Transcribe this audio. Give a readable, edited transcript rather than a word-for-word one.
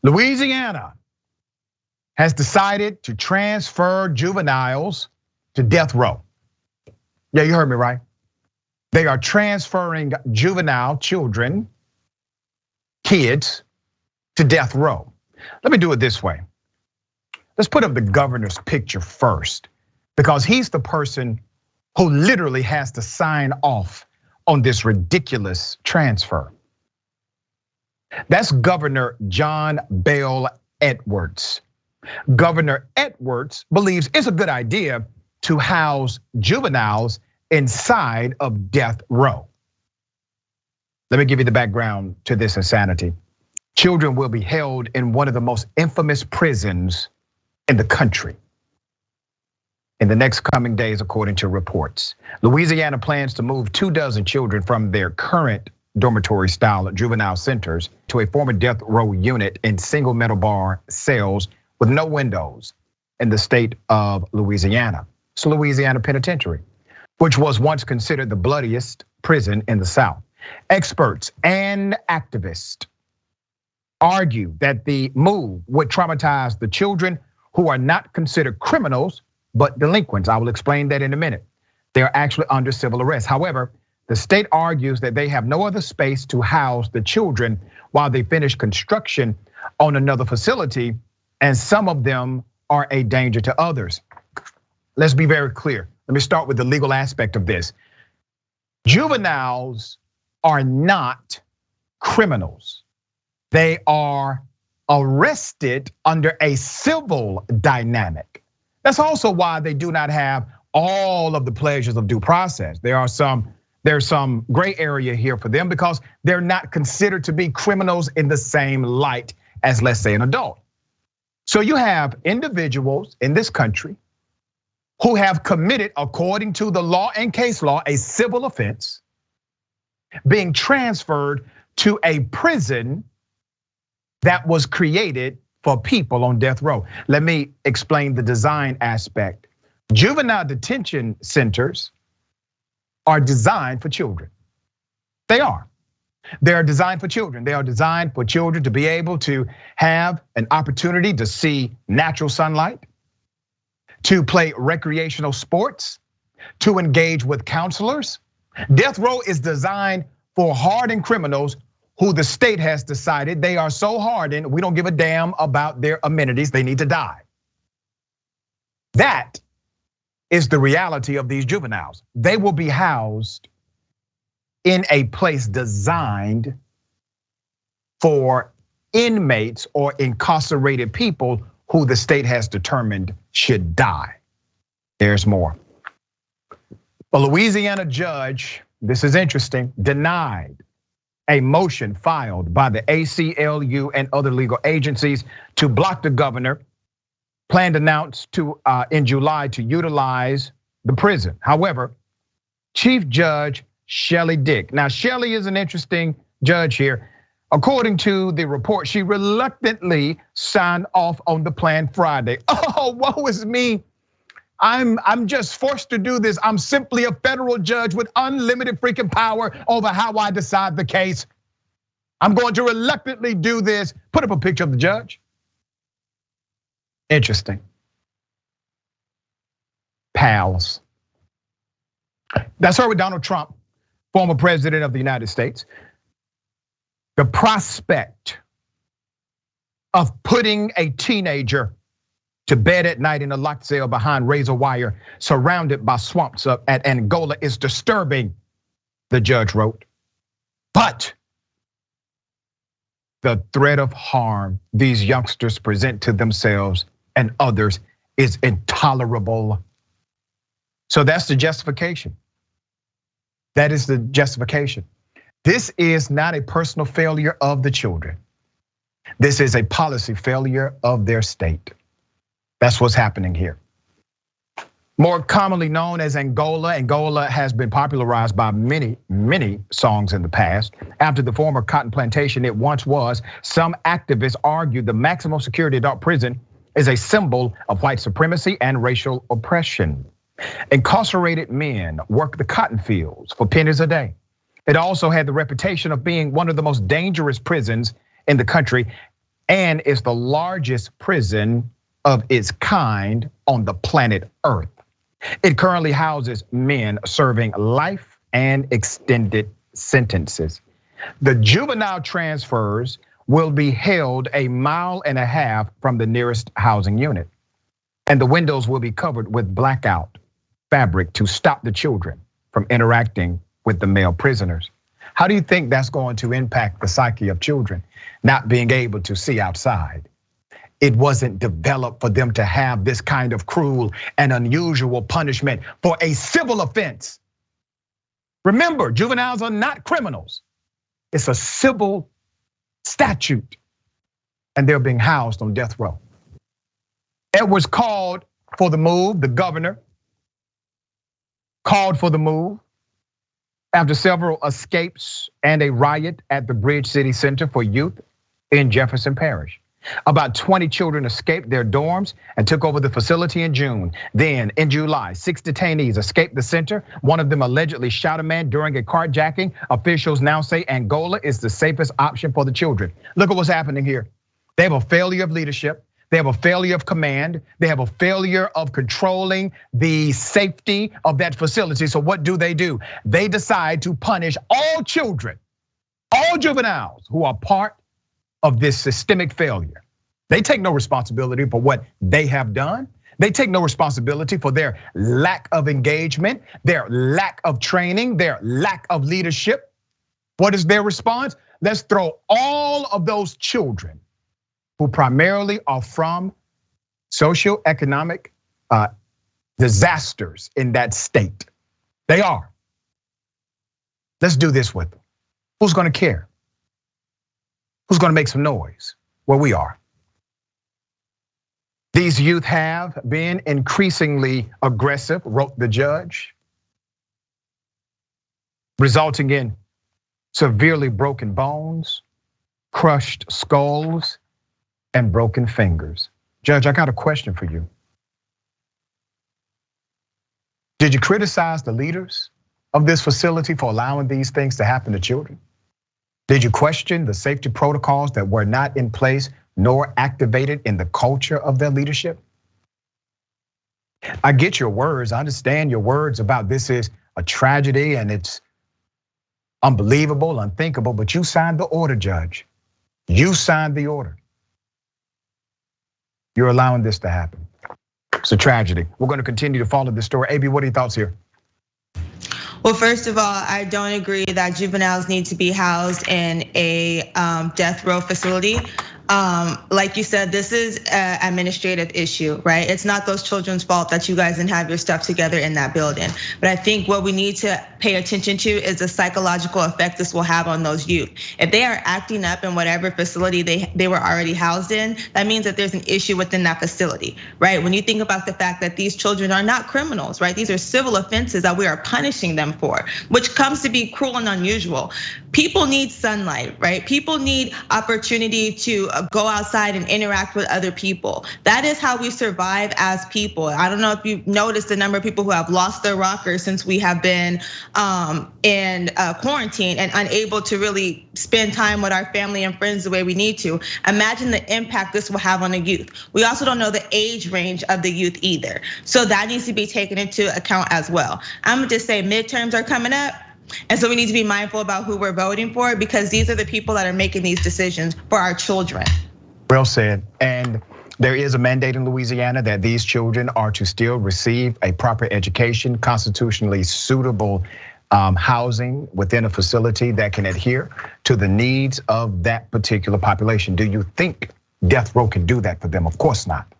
Louisiana has decided to transfer juveniles to death row. Yeah, you heard me right. They are transferring juvenile children, kids, to death row. Let me do it this way. Let's put up the governor's picture first, because he's the person who literally has to sign off on this ridiculous transfer. That's Governor John Bel Edwards. Governor Edwards believes it's a good idea to house juveniles inside of death row. Let me give you the background to this insanity. Children will be held in one of the most infamous prisons in the country in the next coming days, according to reports. Louisiana plans to move 24 children from their current dormitory-style juvenile centers to a former death row unit in single metal bar cells with no windows in the state of Louisiana. It's Louisiana Penitentiary, which was once considered the bloodiest prison in the South. Experts and activists argue that the move would traumatize the children who are not considered criminals, but delinquents. I will explain that in a minute. They are actually under civil arrest. However, the state argues that they have no other space to house the children while they finish construction on another facility, and some of them are a danger to others. Let's be very clear. Let me start with the legal aspect of this. Juveniles are not criminals. They are arrested under a civil dynamic. That's also why they do not have all of the pleasures of due process. There's some gray area here for them because they're not considered to be criminals in the same light as, let's say, an adult. So you have individuals in this country who have committed, according to the law and case law, a civil offense, being transferred to a prison that was created for people on death row. Let me explain the design aspect. Juvenile detention centers are designed for children. They are. They are designed for children. They are designed for children to be able to have an opportunity to see natural sunlight, to play recreational sports, to engage with counselors. Death row is designed for hardened criminals who the state has decided they are so hardened, we don't give a damn about their amenities, they need to die. That is the reality of these juveniles. They will be housed in a place designed for inmates or incarcerated people who the state has determined should die. There's more. A Louisiana judge, this is interesting, denied a motion filed by the ACLU and other legal agencies to block the governor, planned announced in July to utilize the prison. However, Chief Judge Shelley Dick. Now, Shelley is an interesting judge here. According to the report, she reluctantly signed off on the plan Friday. Oh, woe is me. I'm just forced to do this. I'm simply a federal judge with unlimited freaking power over how I decide the case. I'm going to reluctantly do this. Put up a picture of the judge. Interesting. Pals. That's her with Donald Trump, former president of the United States. The prospect of putting a teenager to bed at night in a locked cell behind razor wire, surrounded by swamps at Angola is disturbing, the judge wrote. But the threat of harm these youngsters present to themselves and others is intolerable. So that's the justification. That is the justification. This is not a personal failure of the children. This is a policy failure of their state. That's what's happening here. More commonly known as Angola, Angola has been popularized by many, many songs in the past. After the former cotton plantation it once was, some activists argued the maximum security adult prison is a symbol of white supremacy and racial oppression. Incarcerated men work the cotton fields for pennies a day. It also had the reputation of being one of the most dangerous prisons in the country. and is the largest prison of its kind on the planet Earth. It currently houses men serving life and extended sentences. The juvenile transfers will be held 1.5 miles from the nearest housing unit, and the windows will be covered with blackout fabric to stop the children from interacting with the male prisoners. How do you think that's going to impact the psyche of children, not being able to see outside? It wasn't developed for them to have this kind of cruel and unusual punishment for a civil offense. Remember, juveniles are not criminals. It's a civil statute, and they're being housed on death row. Edwards called for the move. The governor called for the move after several escapes and a riot at the Bridge City Center for Youth in Jefferson Parish. About 20 children escaped their dorms and took over the facility in June. Then in July, 6 detainees escaped the center. One of them allegedly shot a man during a carjacking. Officials now say Angola is the safest option for the children. Look at what's happening here. They have a failure of leadership. They have a failure of command. They have a failure of controlling the safety of that facility. So what do? They decide to punish all children, all juveniles who are part of this systemic failure. They take no responsibility for what they have done. They take no responsibility for their lack of engagement, their lack of training, their lack of leadership. What is their response? Let's throw all of those children who primarily are from socioeconomic disasters in that state. They are. Let's do this with them. Who's gonna care? Who's gonna make some noise? Well, we are. These youth have been increasingly aggressive, wrote the judge, resulting in severely broken bones, crushed skulls, and broken fingers. Judge, I got a question for you. Did you criticize the leaders of this facility for allowing these things to happen to children? Did you question the safety protocols that were not in place nor activated in the culture of their leadership? I get your words, I understand your words about this is a tragedy and it's unbelievable, unthinkable, but you signed the order, Judge. You signed the order. You're allowing this to happen. It's a tragedy. We're gonna continue to follow this story. A.B., what are your thoughts here? Well, first of all, I don't agree that juveniles need to be housed in a death row facility. Like you said, this is an administrative issue, right? It's not those children's fault that you guys didn't have your stuff together in that building. But I think what we need to pay attention to is the psychological effect this will have on those youth. If they are acting up in whatever facility they were already housed in, that means that there's an issue within that facility, right? When you think about the fact that these children are not criminals, right? These are civil offenses that we are punishing them for, which comes to be cruel and unusual. People need sunlight, right? People need opportunity to go outside and interact with other people. That is how we survive as people. I don't know if you've noticed the number of people who have lost their rockers since we have been in quarantine and unable to really spend time with our family and friends the way we need to. Imagine the impact this will have on the youth. We also don't know the age range of the youth either. So that needs to be taken into account as well. I'm gonna just say midterms are coming up. And so we need to be mindful about who we're voting for because these are the people that are making these decisions for our children. Well said. And there is a mandate in Louisiana that these children are to still receive a proper education, constitutionally suitable housing within a facility that can adhere to the needs of that particular population. Do you think death row can do that for them? Of course not.